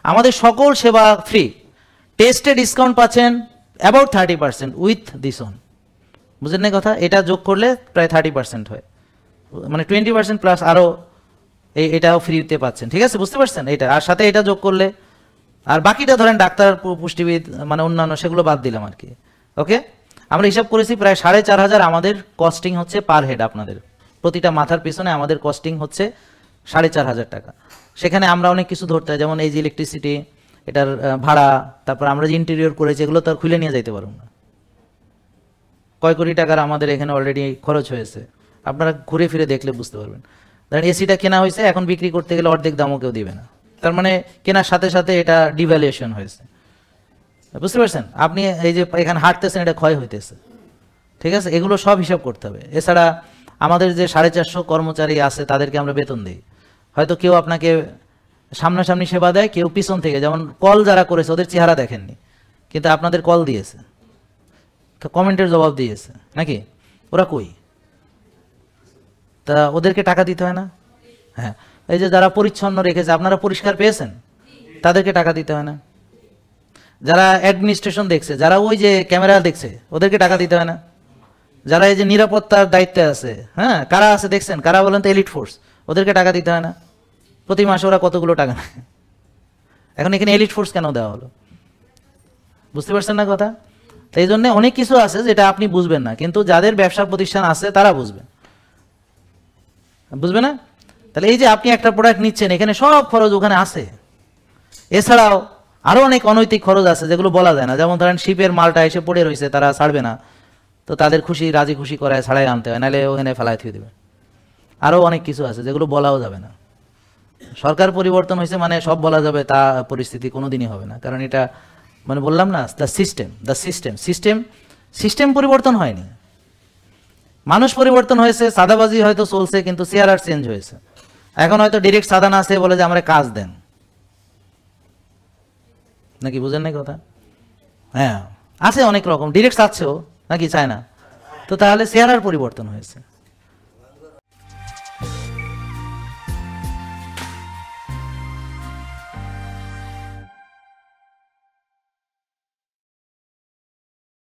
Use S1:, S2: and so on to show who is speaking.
S1: আমাদের সকল সেবা ফ্রি, টেস্টে ডিসকাউন্ট পাচ্ছেন অ্যাবাউট 30% উইথ দিস অন। বুঝলেন না কথা? এটা যোগ করলে প্রায় 30% হয়, মানে 20% প্লাস আরও এটাও ফ্রিতে পাচ্ছেন। ঠিক আছে, বুঝতে পারছেন এটা? আর সাথে এটা যোগ করলে, আর বাকিটা ধরেন ডাক্তার, পুষ্টিবিদ, মানে অন্যান্য সেগুলো বাদ দিলাম আর কি। ওকে, আমরা হিসাব করেছি প্রায় 4500 আমাদের কস্টিং হচ্ছে পার হেড। আপনাদের প্রতিটা মাথার পিছনে আমাদের কস্টিং হচ্ছে 4500 টাকা। সেখানে আমরা অনেক কিছু ধরতে হয়, যেমন এই যে ইলেকট্রিসিটি, এটার ভাড়া, তারপর আমরা যে ইন্টেরিয়র করেছি এগুলো তো আর খুলে নিয়ে যাইতে পারবো না। কয় কোটি টাকার আমাদের এখানে অলরেডি খরচ হয়েছে, আপনারা ঘুরে ফিরে দেখলে বুঝতে পারবেন। ধরেন এসিটা কেনা হয়েছে, এখন বিক্রি করতে গেলে অর্ধেক দামও কেউ দিবে না, তার মানে কেনার সাথে সাথে এটা ডিভ্যালুয়েশন হয়েছে। বুঝতে পারছেন? আপনি এই যে এখানে হাঁটতেছেন, এটা ক্ষয় হইতেছে। ঠিক আছে, এগুলো সব হিসাব করতে হবে। এছাড়া আমাদের যে 450 কর্মচারী আছে তাদেরকে আমরা বেতন দিই। হয়তো কেউ আপনাকে সামনাসামনি সেবা দেয়, কেউ পিছন থেকে, যেমন কল যারা করেছে ওদের চেহারা দেখেননি, কিন্তু আপনাদের কল দিয়েছে, কমেন্টের জবাব দিয়েছে নাকি? ওরা কই? তা ওদেরকে টাকা দিতে হয় না? হ্যাঁ, এই যে যারা পরিচ্ছন্ন রেখেছে, আপনারা পরিষ্কার পেয়েছেন, তাদেরকে টাকা দিতে হয় না? যারা অ্যাডমিনিস্ট্রেশন দেখছে, যারা ওই যে ক্যামেরা দেখছে, ওদেরকে টাকা দিতে হয় না? যারা এই যে নিরাপত্তার দায়িত্বে আছে, হ্যাঁ, কারা আছে দেখছেন? কারা বলেন তো? এলিট ফোর্স, ওদেরকে টাকা দিতে হয় না? প্রতি মাসে ওরা কতগুলো টাকা নেয়। এখন এখানে এলিট ফোর্স কেন দেওয়া হলো? বুঝতে পারছেন না কথা? এই জন্য অনেক কিছু আছে যেটা আপনি বুঝবেন না, কিন্তু যাদের ব্যবসা প্রতিষ্ঠান আছে তারা বুঝবেন। বুঝবে না? তাহলে এই যে আপনি একটা প্রোডাক্ট নিচ্ছেন, এখানে সব খরচ ওখানে আছে। এছাড়াও আরো অনেক অনৈতিক খরচ আছে যেগুলো বলা যায় না, যেমন ধরেন শিপের মালটা এসে পড়ে রয়েছে, তারা ছাড়বে না, তো তাদের খুশি রাজি খুশি করায় ছাড়াই আনতে হয়, নাহলে ওখানে ফেলায় থুয়ে দেবে। আরও অনেক কিছু আছে যেগুলো বলাও যাবে না। সরকার পরিবর্তন হয়েছে মানে সব বলা যাবে তা পরিস্থিতি কোনোদিনই হবে না, কারণ এটা মানে বললাম না, সিস্টেম পরিবর্তন হয়নি, মানুষ পরিবর্তন হয়েছে। সাদাবাজি হয়তো চলছে, কিন্তু চেহারা চেঞ্জ হয়েছে। এখন হয়তো ডিরেক্ট সাদা না আছে, বলে যে আমরা কাজ দেন, নাকি? বুঝেন না কথা? হ্যাঁ, আছে অনেক রকম ডিরেক্ট চাচ্ছেও, নাকি চায় না? তো তাহলে চেহারার পরিবর্তন হয়েছে।